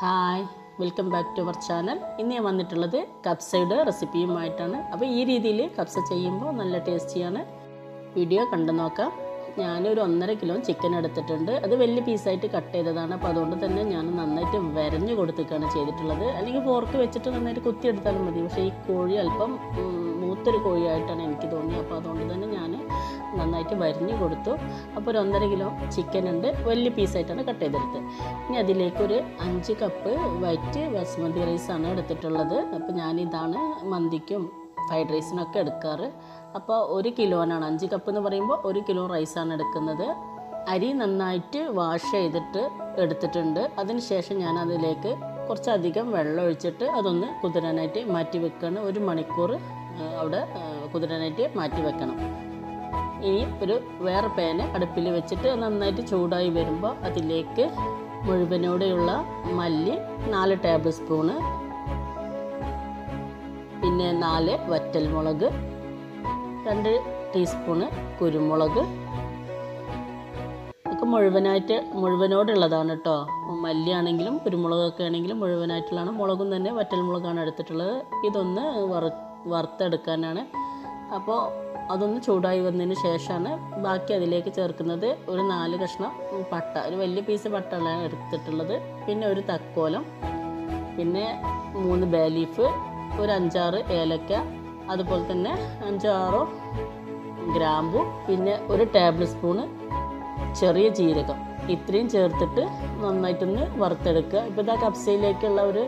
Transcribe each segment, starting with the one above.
Hi, welcome back to our channel. ഇന്ന് ഞാൻ വന്നിട്ടുള്ളത് കബ്സയുടെ റെസിപ്പിയുമായിട്ടാണ്. അപ്പോൾ ഈ രീതിയിൽ കബ്സ ചെയ്യുമ്പോൾ നല്ല ടേസ്റ്റിയാണ്. വീഡിയോ കണ്ടു നോക്കാം. ഞാനൊരു 1.5 കിലോ ചിക്കൻ എടുത്തിട്ടുണ്ട്. അത് വലിയ പീസായിട്ട് കട്ട് ചെയ്തതാണ്. അപ്പോൾ അതുകൊണ്ട് തന്നെ ഞാൻ നന്നായിട്ട് വരഞ്ഞ് കൊടുത്തിട്ടാണ് ചെയ്തിട്ടുള്ളത്. അല്ലെങ്കിൽ ഫോർക്ക് വെച്ചിട്ട് നന്നായിട്ട് കുത്തിയെടുത്താലും മതി. പക്ഷേ ഈ കോഴി അല്പം മൂത്തൊരു കോഴിയായിട്ടാണ് എനിക്ക് തോന്നിയത്. അപ്പോൾ അതുകൊണ്ട് തന്നെ ഞാൻ നന്നായിട്ട് വരിഞ്ഞ് കൊടുത്തു. അപ്പോൾ ഒരു 1.5 കിലോ ചിക്കൻ ഉണ്ട്. വലിയ പീസായിട്ടാണ് കട്ട് ചെയ്തെടുത്തത്. ഇനി അതിലേക്കൊരു 5 കപ്പ് വൈറ്റ് ബസ്മതി റൈസാണ് എടുത്തിട്ടുള്ളത്. അപ്പോൾ ഞാനിതാണ് മന്തിക്കും ഫ്രൈഡ് റൈസിനൊക്കെ എടുക്കാറ്. അപ്പോൾ 1 കിലോനാണ്, 5 കപ്പ് എന്ന് പറയുമ്പോൾ 1 കിലോ റൈസാണ് എടുക്കുന്നത്. അരി നന്നായിട്ട് വാഷ് ചെയ്തിട്ട് എടുത്തിട്ടുണ്ട്. അതിന് ശേഷം ഞാൻ അതിലേക്ക് കുറച്ചധികം വെള്ളം ഒഴിച്ചിട്ട് അതൊന്ന് കുതിരാനായിട്ട് മാറ്റി വെക്കണം. 1 മണിക്കൂർ അവിടെ കുതിരാനായിട്ട് മാറ്റി വെക്കണം. ഇനി ഒരു വേറെ പാന് അടുപ്പിൽ വെച്ചിട്ട് നന്നായിട്ട് ചൂടായി വരുമ്പോൾ അതിലേക്ക് മുഴുവനോടെയുള്ള മല്ലി 4 ടേബിൾ സ്പൂണ്, പിന്നെ 4 വറ്റൽമുളക്, 2 ടീസ്പൂണ് കുരുമുളക്, ഒക്കെ മുഴുവനോടുള്ളതാണ് കേട്ടോ. മല്ലിയാണെങ്കിലും കുരുമുളകൊക്കെ ആണെങ്കിലും മുഴുവനായിട്ടുള്ളതാണ്. മുളകും തന്നെ വറ്റൽമുളകാണ് എടുത്തിട്ടുള്ളത്. ഇതൊന്ന് വറുത്തെടുക്കാനാണ്. അപ്പോൾ അതൊന്ന് ചൂടായി വന്നതിന് ശേഷമാണ് ബാക്കി അതിലേക്ക് ചേർക്കുന്നത്. ഒരു 4 കഷ്ണം പട്ട, ഒരു വലിയ പീസ് പട്ടയാണ് എടുത്തിട്ടുള്ളത്. പിന്നെ ഒരു തക്കോലം, പിന്നെ 3 ബേ ലീഫ്, ഒരു 5-6 ഏലക്ക, അതുപോലെ തന്നെ 5-6 ഗ്രാമ്പു, പിന്നെ 1 ടേബിൾ സ്പൂണ് ചെറിയ ജീരകം. ഇത്രയും ചേർത്തിട്ട് നന്നായിട്ടൊന്ന് വറുത്തെടുക്കുക. ഇപ്പോൾ ഇതാ കബ്സയിലേക്കുള്ള ഒരു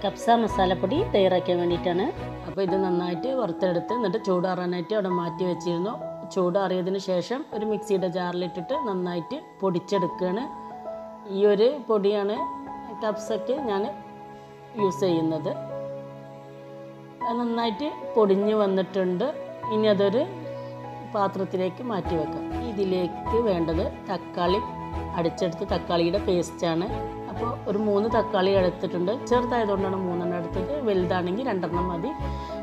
കബ്സ മസാലപ്പൊടി തയ്യാറാക്കാൻ വേണ്ടിയിട്ടാണ്. അപ്പോൾ ഇത് നന്നായിട്ട് വറുത്തെടുത്ത് എന്നിട്ട് ചൂടാറാനായിട്ട് അവിടെ മാറ്റി വെച്ചിരുന്നു. ചൂടാറിയതിന് ശേഷം ഒരു മിക്സിയുടെ ജാറിലിട്ടിട്ട് നന്നായിട്ട് പൊടിച്ചെടുക്കുകയാണ്. ഈ ഒരു പൊടിയാണ് കബ്സയ്ക്ക് ഞാൻ യൂസ് ചെയ്യുന്നത്. നന്നായിട്ട് പൊടിഞ്ഞ് വന്നിട്ടുണ്ട്. ഇനി അതൊരു പാത്രത്തിലേക്ക് മാറ്റി വെക്കാം. ഇതിലേക്ക് വേണ്ടത് തക്കാളി അടിച്ചെടുത്ത് തക്കാളിയുടെ പേസ്റ്റാണ്. അപ്പോൾ ഒരു 3 തക്കാളി എടുത്തിട്ടുണ്ട്. ചെറുതായതുകൊണ്ടാണ് 3 എടുത്തത്. വലുതാണെങ്കിൽ 2 മതി.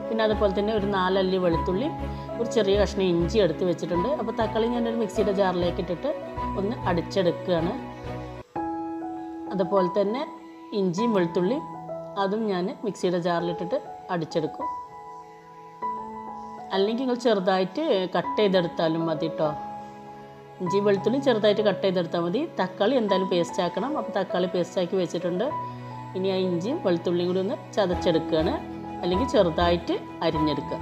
പിന്നെ അതുപോലെ തന്നെ ഒരു 4 അല്ലി വെളുത്തുള്ളി, ഒരു ചെറിയ കഷ്ണം ഇഞ്ചി എടുത്ത് വെച്ചിട്ടുണ്ട്. അപ്പോൾ തക്കാളി ഞാനൊരു മിക്സിയുടെ ജാറിലേക്ക് ഇട്ടിട്ട് ഒന്ന് അടിച്ചെടുക്കുകയാണ്. അതുപോലെ തന്നെ ഇഞ്ചിയും വെളുത്തുള്ളി അതും ഞാൻ മിക്സിയുടെ ജാറിലിട്ടിട്ട് അടിച്ചെടുക്കും. അല്ലെങ്കിൽ നിങ്ങൾ ചെറുതായിട്ട് കട്ട് ചെയ്തെടുത്താലും മതി കേട്ടോ. ഇഞ്ചി വെളുത്തുള്ളി ചെറുതായിട്ട് കട്ട് ചെയ്തെടുത്താൽ മതി. തക്കാളി എന്തായാലും പേസ്റ്റ് ആക്കണം. അപ്പോൾ തക്കാളി പേസ്റ്റാക്കി വെച്ചിട്ടുണ്ട്. ഇനി ആ ഇഞ്ചിയും വെളുത്തുള്ളിയും കൂടി ഒന്ന് ചതച്ചെടുക്കുകയാണ്, അല്ലെങ്കിൽ ചെറുതായിട്ട് അരിഞ്ഞെടുക്കുക.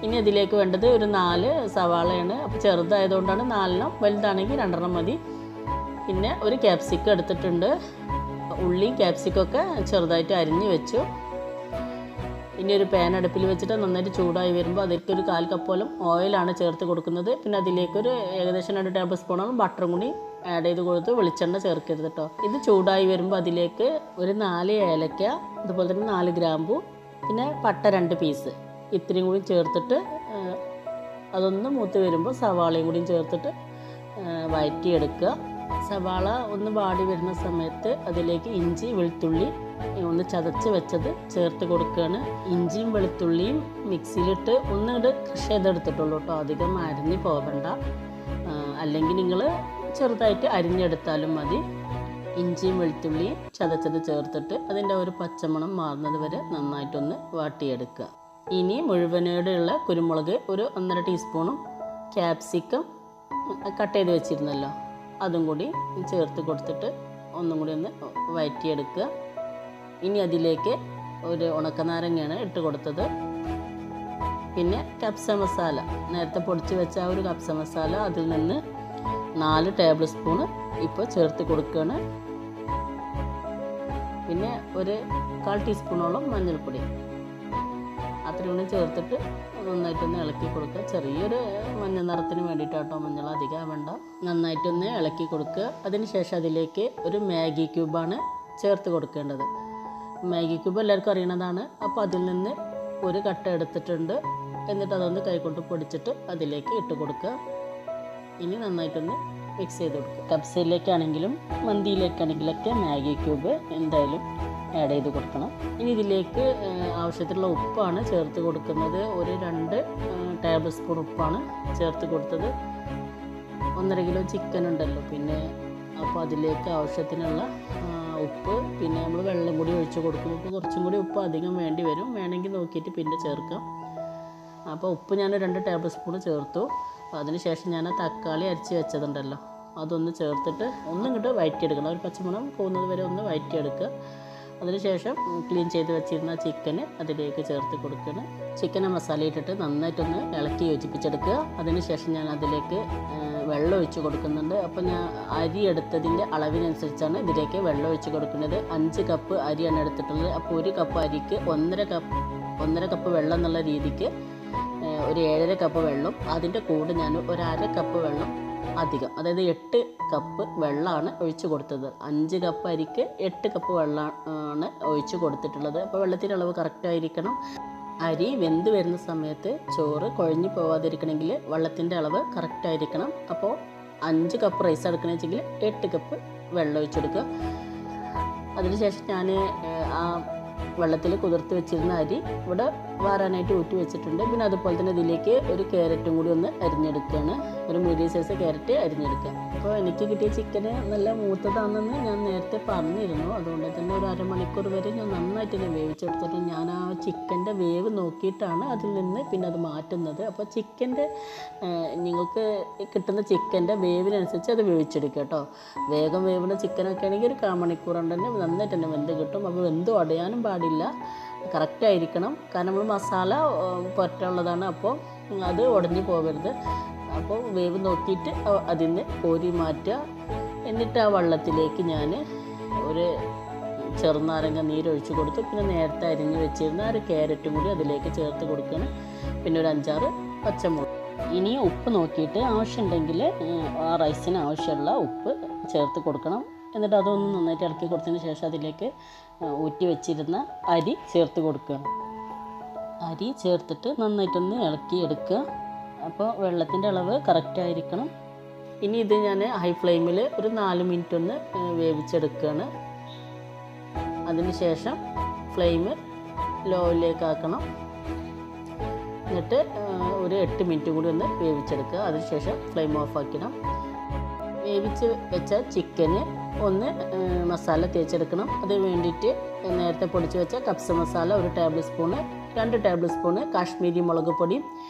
ഇനി അതിലേക്ക് വേണ്ടത് ഒരു 4 സവാളയാണ്. അപ്പോൾ ചെറുതായതുകൊണ്ടാണ് 4, വലുതാണെങ്കിൽ 2 മതി. പിന്നെ ഒരു ക്യാപ്സിക്കം എടുത്തിട്ടുണ്ട്. ഉള്ളിയും ക്യാപ്സിക്കൊക്കെ ചെറുതായിട്ട് അരിഞ്ഞ് വെച്ചു. ഇനി ഒരു പാൻ അടുപ്പിൽ വെച്ചിട്ട് നന്നായിട്ട് ചൂടായി വരുമ്പോൾ അതിലേക്ക് ഒരു 1/4 കപ്പോളം ഓയിലാണ് ചേർത്ത് കൊടുക്കുന്നത്. പിന്നെ അതിലേക്കൊരു ഏകദേശം 2 ടേബിൾ സ്പൂണോളം ബട്ടറും കൂടി ആഡ് ചെയ്ത് കൊടുത്ത് വെളിച്ചെണ്ണ ചേർക്കരുത് കേട്ടോ. ഇത് ചൂടായി വരുമ്പോൾ അതിലേക്ക് ഒരു 4 ഏലക്ക, അതുപോലെ തന്നെ 4 ഗ്രാമ്പു, പിന്നെ പട്ട 2 പീസ്, ഇത്രയും കൂടി ചേർത്തിട്ട് അതൊന്ന് മൂത്ത് വരുമ്പോൾ സവാളയും കൂടിയും ചേർത്തിട്ട് വഴറ്റിയെടുക്കുക. സവാള ഒന്ന് വാടി വരുന്ന സമയത്ത് അതിലേക്ക് ഇഞ്ചി വെളുത്തുള്ളി ഒന്ന് ചതച്ച് വെച്ചത് ചേർത്ത് കൊടുക്കുകയാണ്. ഇഞ്ചിയും വെളുത്തുള്ളിയും മിക്സിയിലിട്ട് ഒന്നിങ്ങോട്ട് ക്രഷ് ചെയ്തെടുത്തിട്ടുള്ളൂ കേട്ടോ. അധികം അരിഞ്ഞ് പോകണ്ട. അല്ലെങ്കിൽ നിങ്ങൾ ചെറുതായിട്ട് അരിഞ്ഞെടുത്താലും മതി. ഇഞ്ചിയും വെളുത്തുള്ളിയും ചതച്ചത് ചേർത്തിട്ട് അതിൻ്റെ ഒരു പച്ചമണം മാറുന്നത് വരെ നന്നായിട്ടൊന്ന് വാട്ടിയെടുക്കുക. ഇനി മുഴുവനോടെയുള്ള കുരുമുളക് ഒരു 1.5 ടീസ്പൂണും ക്യാപ്സിക്കം കട്ട് ചെയ്ത് വെച്ചിരുന്നല്ലോ അതും കൂടി ചേർത്ത് കൊടുത്തിട്ട് ഒന്നും കൂടി ഒന്ന് വഴറ്റിയെടുക്കുക. ഇനി അതിലേക്ക് ഒരു ഉണക്കനാരങ്ങയാണ് ഇട്ട് കൊടുത്തത്. പിന്നെ കബ്സ മസാല, നേരത്തെ പൊടിച്ച് വെച്ച ആ ഒരു കബ്സ മസാല അതിൽ നിന്ന് 4 ടേബിൾ സ്പൂണ് ഇപ്പോൾ ചേർത്ത് കൊടുക്കുകയാണ്. പിന്നെ ഒരു 1/4 ടീസ്പൂണോളം മഞ്ഞൾപ്പൊടി അത്രയും കൂടി ചേർത്തിട്ട് നന്നായിട്ടൊന്ന് ഇളക്കി കൊടുക്കുക. ചെറിയൊരു മഞ്ഞ നിറത്തിന് വേണ്ടിയിട്ടാട്ടോ, മഞ്ഞൾ അധികം വേണ്ട. നന്നായിട്ടൊന്ന് ഇളക്കി കൊടുക്കുക. അതിന് ശേഷം അതിലേക്ക് ഒരു മാഗി ക്യൂബാണ് ചേർത്ത് കൊടുക്കേണ്ടത്. മാഗി ക്യൂബ് എല്ലാവർക്കും അറിയണതാണ്. അപ്പോൾ അതിൽ നിന്ന് ഒരു കട്ട എടുത്തിട്ടുണ്ട്. എന്നിട്ട് അതൊന്ന് കൈകൊണ്ട് പൊടിച്ചിട്ട് അതിലേക്ക് ഇട്ട് കൊടുക്കുക. ഇനി നന്നായിട്ടൊന്ന് മിക്സ് ചെയ്ത് കൊടുക്കുക. കബ്സയിലേക്കാണെങ്കിലും മന്തിയിലേക്കാണെങ്കിലൊക്കെ മാഗി ക്യൂബ് എന്തായാലും ആഡ് ചെയ്ത് കൊടുക്കണം. ഇനി ഇതിലേക്ക് ആവശ്യത്തിലുള്ള ഉപ്പാണ് ചേർത്ത് കൊടുക്കുന്നത്. ഒരു 2 ടേബിൾ സ്പൂൺ ഉപ്പാണ് ചേർത്ത് കൊടുത്തത്. 1.5 കിലോ ചിക്കൻ ഉണ്ടല്ലോ, പിന്നെ അപ്പോൾ അതിലേക്ക് ആവശ്യത്തിനുള്ള ഉപ്പ് പിന്നെ നമ്മൾ വെള്ളം കൂടി ഒഴിച്ച് കൊടുക്കും. അപ്പോൾ കുറച്ചും കൂടി ഉപ്പ് അധികം വേണ്ടി വരും, വേണമെങ്കിൽ നോക്കിയിട്ട് പിന്നെ ചേർക്കാം. അപ്പോൾ ഉപ്പ് ഞാൻ 2 ടേബിൾ സ്പൂൺ ചേർത്തു. അതിനുശേഷം ഞാൻ തക്കാളി അരിച്ച് വെച്ചതുണ്ടല്ലോ അതൊന്ന് ചേർത്തിട്ട് ഒന്നിങ്ങോട്ട് വഴറ്റിയെടുക്കണം. ഒരു പച്ചമണം പോകുന്നത് വരെ ഒന്ന് വഴറ്റിയെടുക്കുക. അതിനുശേഷം ക്ലീൻ ചെയ്ത് വെച്ചിരുന്ന ചിക്കന് അതിലേക്ക് ചേർത്ത് കൊടുക്കണം. ചിക്കനെ മസാല ഇട്ടിട്ട് നന്നായിട്ടൊന്ന് ഇളക്കി യോജിപ്പിച്ചെടുക്കുക. അതിനുശേഷം ഞാൻ അതിലേക്ക് വെള്ളം ഒഴിച്ച് കൊടുക്കുന്നുണ്ട്. അപ്പോൾ ഞാൻ അരി എടുത്തതിൻ്റെ അളവിനനുസരിച്ചാണ് ഇതിലേക്ക് വെള്ളം ഒഴിച്ച് കൊടുക്കുന്നത്. 5 കപ്പ് അരിയാണ് എടുത്തിട്ടുള്ളത്. അപ്പോൾ 1 കപ്പ് അരിക്ക് 1.5 കപ്പ് വെള്ളം എന്നുള്ള രീതിക്ക് ഒരു 7.5 കപ്പ് വെള്ളം, അതിൻ്റെ കൂടെ ഞാൻ ഒരു 1/2 കപ്പ് വെള്ളം അധികം, അതായത് 8 കപ്പ് വെള്ളമാണ് ഒഴിച്ച് കൊടുത്തത്. 5 കപ്പ് അരിക്ക് 8 കപ്പ് വെള്ളമാണ് ഒഴിച്ച് കൊടുത്തിട്ടുള്ളത്. അപ്പോൾ വെള്ളത്തിൻ്റെ അളവ് കറക്റ്റായിരിക്കണം. അരി വെന്ത് വരുന്ന സമയത്ത് ചോറ് കുഴഞ്ഞു പോവാതിരിക്കണമെങ്കിൽ വെള്ളത്തിൻ്റെ അളവ് കറക്റ്റായിരിക്കണം. അപ്പോൾ 5 കപ്പ് റൈസ് എടുക്കണമെന്ന് വെച്ചെങ്കിൽ 8 കപ്പ് വെള്ളം ഒഴിച്ചെടുക്കുക. അതിനുശേഷം ഞാൻ ആ വെള്ളത്തിൽ കുതിർത്ത് വെച്ചിരുന്ന അരി ഇവിടെ വാരാനായിട്ട് ഊറ്റി വെച്ചിട്ടുണ്ട്. പിന്നെ അതുപോലെ തന്നെ ഇതിലേക്ക് ഒരു ക്യാരറ്റും കൂടി ഒന്ന് അരിഞ്ഞെടുക്കുകയാണ്. ഒരു മീഡിയം സൈസ് ക്യാരറ്റ് അരിഞ്ഞെടുക്കുക. അപ്പോൾ എനിക്ക് കിട്ടിയ ചിക്കന് നല്ല മൂത്തതാണെന്ന് ഞാൻ നേരത്തെ പറഞ്ഞിരുന്നു. അതുകൊണ്ട് തന്നെ ഒരു അരമണിക്കൂർ വരെ ഞാൻ നന്നായിട്ട് തന്നെ വേവിച്ചെടുത്തിട്ട് ഞാൻ ആ ചിക്കൻ്റെ വേവ് നോക്കിയിട്ടാണ് അതിൽ നിന്ന് പിന്നെ അത് മാറ്റുന്നത്. അപ്പോൾ ചിക്കൻ്റെ നിങ്ങൾക്ക് കിട്ടുന്ന ചിക്കൻ്റെ വേവിനനുസരിച്ച് അത് വേവിച്ചെടുക്കുക കേട്ടോ. വേഗം വേവുന്ന ചിക്കനൊക്കെ ആണെങ്കിൽ ഒരു 1/4 മണിക്കൂർ കൊണ്ട് തന്നെ നന്നായിട്ട് തന്നെ വെന്ത് കിട്ടും. അപ്പോൾ വെന്ത് ഉടയാനും പാടില്ല, കറക്റ്റായിരിക്കണം. കാരണം നമ്മൾ മസാല പുരട്ടുള്ളതാണ്, അപ്പോൾ അത് ഉടഞ്ഞു പോകരുത്. അപ്പോൾ വേവ് നോക്കിയിട്ട് അതിൽ നിന്ന് കോരി മാറ്റുക. എന്നിട്ട് ആ വെള്ളത്തിലേക്ക് ഞാൻ ഒരു ചെറുനാരങ്ങ നീരൊഴിച്ച് കൊടുത്തു. പിന്നെ നേരത്തെ അരിഞ്ഞ് വെച്ചിരുന്ന ഒരു ക്യാരറ്റും കൂടി അതിലേക്ക് ചേർത്ത് കൊടുക്കണം. പിന്നെ ഒരു 5-6 പച്ചമുളക്. ഇനി ഉപ്പ് നോക്കിയിട്ട് ആവശ്യമുണ്ടെങ്കിൽ ആ റൈസിന് ആവശ്യമുള്ള ഉപ്പ് ചേർത്ത് കൊടുക്കണം. എന്നിട്ട് അതൊന്ന് നന്നായിട്ട് ഇളക്കി കൊടുത്തതിന് ശേഷം അതിലേക്ക് ഊറ്റി വെച്ചിരുന്ന അരി ചേർത്ത് കൊടുക്കുക. അരി ചേർത്തിട്ട് നന്നായിട്ടൊന്ന് ഇളക്കി എടുക്കുക. അപ്പോൾ വെള്ളത്തിൻ്റെ അളവ് കറക്റ്റായിരിക്കണം. ഇനി ഇത് ഞാൻ ഹൈ ഫ്ലെയിമിൽ ഒരു 4 മിനിറ്റ് ഒന്ന് വേവിച്ചെടുക്കുകയാണ്. അതിന് ശേഷം ഫ്ലെയിം ലോയിലേക്ക് ആക്കണം. എന്നിട്ട് ഒരു 8 മിനിറ്റ് കൂടി ഒന്ന് വേവിച്ചെടുക്കുക. അതിനുശേഷം ഫ്ലെയിം ഓഫ് ആക്കണം. വേവിച്ച് വെച്ച ചിക്കന് ഒന്ന് മസാല തേച്ചെടുക്കണം. അതിന് വേണ്ടിയിട്ട് നേരത്തെ പൊടിച്ച് വെച്ച kabsa masala 1 tablespoon, 2 tablespoon Kashmiri മുളക് പൊടിയും,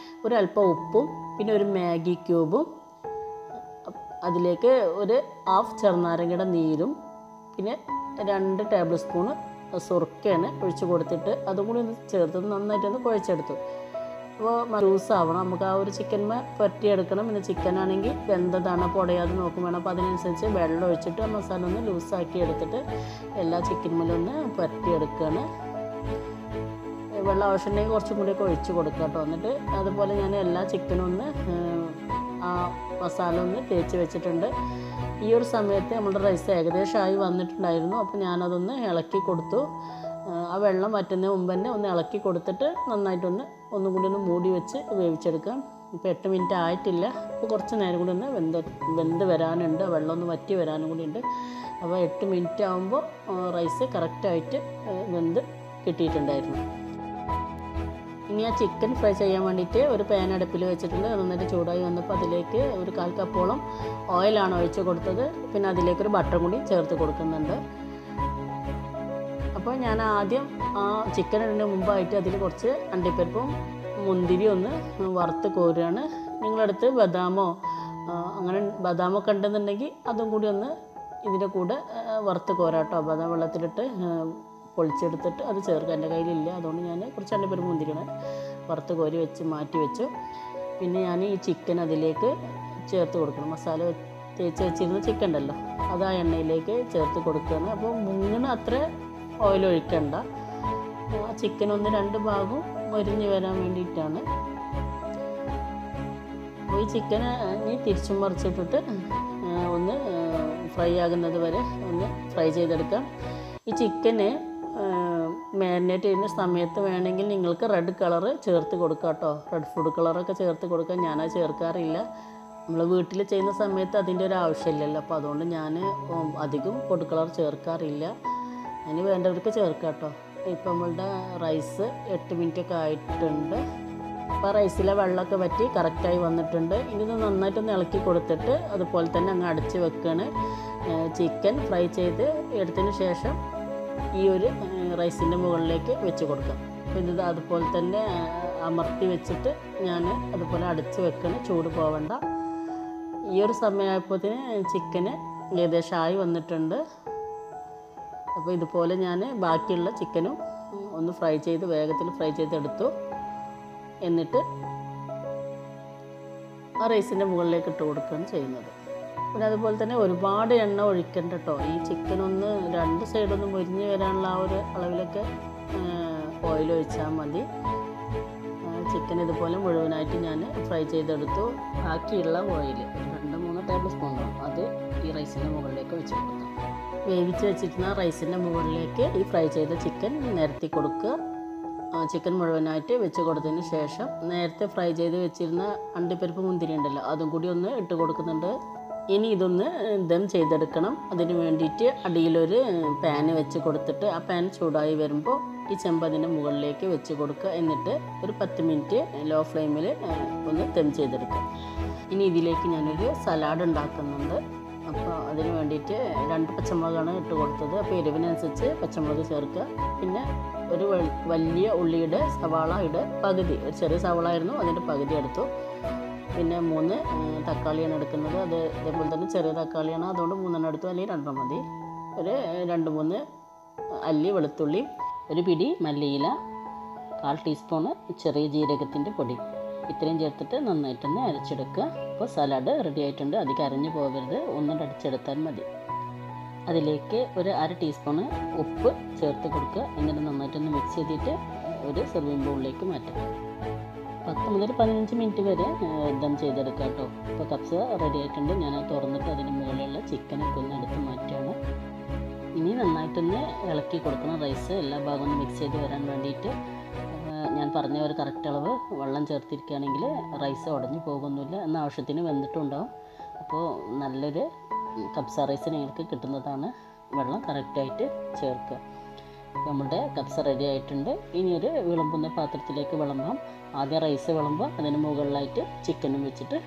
ഒരല്പം ഉപ്പും, പിന്നെ ഒരു മാഗി ക്യൂബും, അതിലേക്ക് ഒരു 1/2 ചെറുനാരങ്ങയുടെ നീരും, പിന്നെ 2 ടേബിൾ സ്പൂണ് സുർക്കയാണ് ഒഴിച്ച് കൊടുത്തിട്ട് അതും കൂടി ഒന്ന് ചേർത്ത് നന്നായിട്ടൊന്ന് കുഴച്ചെടുത്തു. അപ്പോൾ ലൂസ് ആവണം. നമുക്ക് ആ ഒരു ചിക്കൻ പറ്റിയെടുക്കണം. പിന്നെ ചിക്കനാണെങ്കിൽ വെന്തതാണ്, പൊടയാതെ നോക്കും വേണം. അപ്പോൾ അതിനനുസരിച്ച് വെള്ളം ഒഴിച്ചിട്ട് ആ മസാല ഒന്ന് ലൂസാക്കി എടുത്തിട്ട് എല്ലാ ചിക്കൻമേലൊന്ന് പറ്റിയെടുക്കുകയാണ്. വെള്ളം ആവശ്യമുണ്ടെങ്കിൽ കുറച്ചും കൂടിയൊക്കെ ഒഴിച്ച് കൊടുക്കുക കേട്ടോ. എന്നിട്ട് അതുപോലെ ഞാൻ എല്ലാ ചിക്കനും ഒന്ന് ആ മസാല ഒന്ന് തേച്ച് വെച്ചിട്ടുണ്ട്. ഈ ഒരു സമയത്ത് നമ്മുടെ റൈസ് ഏകദേശം ആയി വന്നിട്ടുണ്ടായിരുന്നു. അപ്പോൾ ഞാനതൊന്ന് ഇളക്കി കൊടുത്തു. ആ വെള്ളം വറ്റുന്നതിന് മുമ്പ് തന്നെ ഒന്ന് ഇളക്കി കൊടുത്തിട്ട് നന്നായിട്ടൊന്ന് ഒന്നും കൂടി ഒന്ന് മൂടി വെച്ച് വേവിച്ചെടുക്കാം. ഇപ്പോൾ 8 മിനിറ്റ് ആയിട്ടില്ല. അപ്പോൾ കുറച്ച് നേരം കൂടി ഒന്ന് വെന്ത് വരാനുണ്ട്, വെള്ളം ഒന്ന് വറ്റി വരാനും കൂടി ഉണ്ട്. അപ്പോൾ 8 മിനിറ്റ് ആകുമ്പോൾ റൈസ് കറക്റ്റായിട്ട് വെന്ത് കിട്ടിയിട്ടുണ്ടായിരുന്നു. ഇനി ആ ചിക്കൻ ഫ്രൈ ചെയ്യാൻ വേണ്ടിയിട്ട് ഒരു പാൻ അടുപ്പിൽ വെച്ചിട്ടുണ്ട്. നന്നായിട്ട് ചൂടായി വന്നപ്പോൾ അതിലേക്ക് ഒരു 1/4 കപ്പോളം ഓയിലാണ് ഒഴിച്ച് കൊടുത്തത്. പിന്നെ അതിലേക്കൊരു ബട്ടർ കൂടി ചേർത്ത് കൊടുക്കുന്നുണ്ട്. അപ്പോൾ ഞാൻ ആദ്യം ആ ചിക്കൻ ഇടുന്നതിന് മുമ്പായിട്ട് അതിൽ കുറച്ച് അണ്ടിപ്പരിപ്പും മുന്തിരി ഒന്ന് വറുത്ത് കോരുകയാണ്. നിങ്ങളടുത്ത് ബദാമോ അങ്ങനെ ബദാമൊക്കെ ഉണ്ടെന്നുണ്ടെങ്കിൽ അതും കൂടി ഒന്ന് ഇതിൻ്റെ കൂടെ വറുത്ത് കോരാട്ടോ. ബദാം വെള്ളത്തിലിട്ട് പൊളിച്ചെടുത്തിട്ട് അത് ചേർക്കുക. എൻ്റെ കയ്യിലില്ല, അതുകൊണ്ട് ഞാൻ കുറച്ച് അണ്ടിപ്പരിപ്പ് മുന്തിരിയാണ് വറുത്ത് കോരി വെച്ച് മാറ്റി വെച്ചു. പിന്നെ ഞാൻ ഈ ചിക്കൻ അതിലേക്ക് ചേർത്ത് കൊടുക്കണം. മസാല തേച്ച് വെച്ചിരുന്ന ചിക്കൻ ഉണ്ടല്ലോ, അത് ആ എണ്ണയിലേക്ക് ചേർത്ത് കൊടുക്കുകയാണ്. അപ്പോൾ മുങ്ങണ അത്ര ഓയിൽ ഒഴിക്കണ്ട. ആ ചിക്കൻ ഒന്ന് 2 ഭാഗവും മൊരിഞ്ഞ് വരാൻ വേണ്ടിയിട്ടാണ്. അപ്പോൾ ഈ ചിക്കന് ഇനി തിരിച്ചും മറിച്ചിട്ടിട്ട് ഒന്ന് ഫ്രൈ ആകുന്നത് വരെ ഒന്ന് ഫ്രൈ ചെയ്തെടുക്കാം. ഈ ചിക്കന് മാരിനേറ്റ് ചെയ്യുന്ന സമയത്ത് വേണമെങ്കിൽ നിങ്ങൾക്ക് റെഡ് കളറ് ചേർത്ത് കൊടുക്കാം കേട്ടോ. റെഡ് ഫുഡ് കളറൊക്കെ ചേർത്ത് കൊടുക്കാം. ഞാനത് ചേർക്കാറില്ല. നമ്മൾ വീട്ടിൽ ചെയ്യുന്ന സമയത്ത് അതിൻ്റെ ഒരു ആവശ്യമില്ലല്ലോ. അപ്പോൾ അതുകൊണ്ട് ഞാൻ അധികം ഫുഡ് കളർ ചേർക്കാറില്ല. അതിന് വേണ്ടവർക്ക് ചേർക്കാം കേട്ടോ. ഇപ്പം നമ്മളുടെ റൈസ് 8 മിനിറ്റൊക്കെ ആയിട്ടുണ്ട്. അപ്പോൾ റൈസിലെ വെള്ളമൊക്കെ വറ്റി കറക്റ്റായി വന്നിട്ടുണ്ട്. ഇനി ഇത് നന്നായിട്ടൊന്ന് ഇളക്കി കൊടുത്തിട്ട് അതുപോലെ തന്നെ അങ്ങ് അടച്ച് വെക്കുകയാണ്. ചിക്കൻ ഫ്രൈ ചെയ്ത് എടുത്തതിന് ശേഷം ഈ ഒരു റൈസിൻ്റെ മുകളിലേക്ക് വെച്ച് കൊടുക്കാം. അപ്പോൾ ഇത് അതുപോലെ തന്നെ അമർത്തി വെച്ചിട്ട് ഞാൻ അതുപോലെ അടച്ച് വെക്കണം, ചൂട് പോവണ്ട. ഈ ഒരു സമയമായപ്പോഴത്തേന് ചിക്കന് ഏകദേശം ആയി വന്നിട്ടുണ്ട്. അപ്പോൾ ഇതുപോലെ ഞാൻ ബാക്കിയുള്ള ചിക്കനും ഒന്ന് ഫ്രൈ ചെയ്ത് വേഗത്തിൽ ഫ്രൈ ചെയ്തെടുത്തു. എന്നിട്ട് ആ റൈസിൻ്റെ മുകളിലേക്ക് ഇട്ട് കൊടുക്കുകയാണ് ചെയ്യുന്നത്. പിന്നെ അതുപോലെ തന്നെ ഒരുപാട് എണ്ണ ഒഴിക്കണ്ട കേട്ടോ. ഈ ചിക്കനൊന്ന് രണ്ട് സൈഡൊന്ന് മുരിഞ്ഞ് വരാനുള്ള ആ ഒരു അളവിലൊക്കെ ഓയിൽ ഒഴിച്ചാൽ മതി. ചിക്കൻ ഇതുപോലെ മുഴുവനായിട്ട് ഞാൻ ഫ്രൈ ചെയ്തെടുത്തു. ബാക്കിയുള്ള ഓയിൽ 2-3 ടേബിൾ സ്പൂണോ അത് ഈ റൈസിൻ്റെ മുകളിലേക്ക് വെച്ച് കൊടുക്കാം. വേവിച്ച് വെച്ചിരുന്ന റൈസിൻ്റെ മുകളിലേക്ക് ഈ ഫ്രൈ ചെയ്ത ചിക്കൻ നിരത്തി കൊടുക്കുക. ചിക്കൻ മുഴുവനായിട്ട് വെച്ച് കൊടുത്തതിന് ശേഷം നേരത്തെ ഫ്രൈ ചെയ്ത് വെച്ചിരുന്ന അണ്ടിപ്പരിപ്പ് മുന്തിരി ഉണ്ടല്ലോ, അതും കൂടി ഒന്ന് ഇട്ട് കൊടുക്കുന്നുണ്ട്. ഇനി ഇതൊന്ന് ദം ചെയ്തെടുക്കണം. അതിന് വേണ്ടിയിട്ട് അടിയിലൊരു പാന് വെച്ച് കൊടുത്തിട്ട് ആ പാൻ ചൂടായി വരുമ്പോൾ ഈ ചെമ്പ് അതിൻ്റെ മുകളിലേക്ക് വെച്ച് കൊടുക്കുക. എന്നിട്ട് ഒരു 10 മിനിറ്റ് ലോ ഫ്ലെയിമിൽ ഒന്ന് ദം ചെയ്തെടുക്കുക. ഇനി ഇതിലേക്ക് ഞാനൊരു സലാഡ് ഉണ്ടാക്കുന്നുണ്ട്. അപ്പോൾ അതിന് വേണ്ടിയിട്ട് 2 പച്ചമുളകാണ് ഇട്ട് കൊടുത്തത്. അപ്പോൾ എരിവിനനുസരിച്ച് പച്ചമുളക് ചേർക്കുക. പിന്നെ ഒരു വലിയ ഉള്ളിയുടെ സവാളയുടെ പകുതി, ഒരു ചെറിയ സവാളായിരുന്നു, അതിൻ്റെ പകുതി എടുത്തു. പിന്നെ 3 തക്കാളിയാണ് എടുക്കുന്നത്. അത് ഇതേപോലെ തന്നെ ചെറിയ തക്കാളിയാണ്, അതുകൊണ്ട് 3 എടുത്തു, അല്ലെങ്കിൽ 2 മതി. ഒരു 2-3 അല്ലി വെളുത്തുള്ളി, ഒരു പിടി മല്ലിയില, 1/4 ടീസ്പൂണ് ചെറിയ ജീരകത്തിൻ്റെ പൊടി, ഇത്രയും ചേർത്തിട്ട് നന്നായിട്ടൊന്ന് അരച്ചെടുക്കുക. അപ്പോൾ സലാഡ് റെഡി ആയിട്ടുണ്ട്. അധികം അരഞ്ഞു പോകരുത്, ഒന്നും അടിച്ചെടുത്താൽ മതി. അതിലേക്ക് ഒരു 1/2 ടീസ്പൂണ് ഉപ്പ് ചേർത്ത് കൊടുക്കുക. എന്നിട്ട് നന്നായിട്ടൊന്ന് മിക്സ് ചെയ്തിട്ട് ഒരു സെർവിങ് ബൗളിലേക്ക് മാറ്റാം. 10 മുതൽ 15 മിനിറ്റ് വരെ ദം ചെയ്തെടുക്കുക കേട്ടോ. ഇപ്പോൾ കപ്സ റെഡി ആയിട്ടുണ്ട്. ഞാൻ തുറന്നിട്ട് അതിന് മുകളിലുള്ള ചിക്കനൊക്കെ ഒന്ന് എടുത്ത് മാറ്റുകയാണ്. ഇനി നന്നായിട്ടൊന്ന് ഇളക്കി കൊടുക്കണം. റൈസ് എല്ലാ ഭാഗവും മിക്സ് ചെയ്ത് വരാൻ വേണ്ടിയിട്ട് ഞാൻ പറഞ്ഞ ഒരു കറക്റ്റ് അളവ് വെള്ളം ചേർത്തിരിക്കുകയാണെങ്കിൽ റൈസ് ഉടഞ്ഞു പോകുന്നില്ല, എന്ന ആവശ്യത്തിന് വെന്തിട്ടുണ്ടാവും. അപ്പോൾ നല്ലൊരു കപ്സ റൈസ് നിങ്ങൾക്ക് കിട്ടുന്നതാണ്. വെള്ളം കറക്റ്റായിട്ട് ചേർക്കുക. നമ്മുടെ കപ്സ റെഡി ആയിട്ടുണ്ട്. ഇനി ഒരു വിളമ്പുന്ന പാത്രത്തിലേക്ക് വിളമ്പാം. ആദ്യം റൈസ് വിളമ്പുക, അതിന് മുകളിലായിട്ട് ചിക്കനും വെച്ചിട്ട്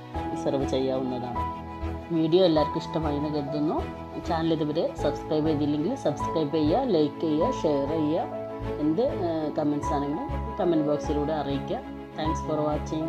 സെർവ് ചെയ്യാവുന്നതാണ്. വീഡിയോ എല്ലാവർക്കും ഇഷ്ടമായി എന്ന് കരുതുന്നു. ചാനൽ ഇതുവരെ സബ്സ്ക്രൈബ് ചെയ്തില്ലെങ്കിൽ സബ്സ്ക്രൈബ് ചെയ്യുക, ലൈക്ക് ചെയ്യുക, ഷെയർ ചെയ്യുക. എന്ത് കമൻറ്റ്സ് ആണെങ്കിലും കമൻറ്റ് ബോക്സിലൂടെ അറിയിക്കുക. Thanks for watching.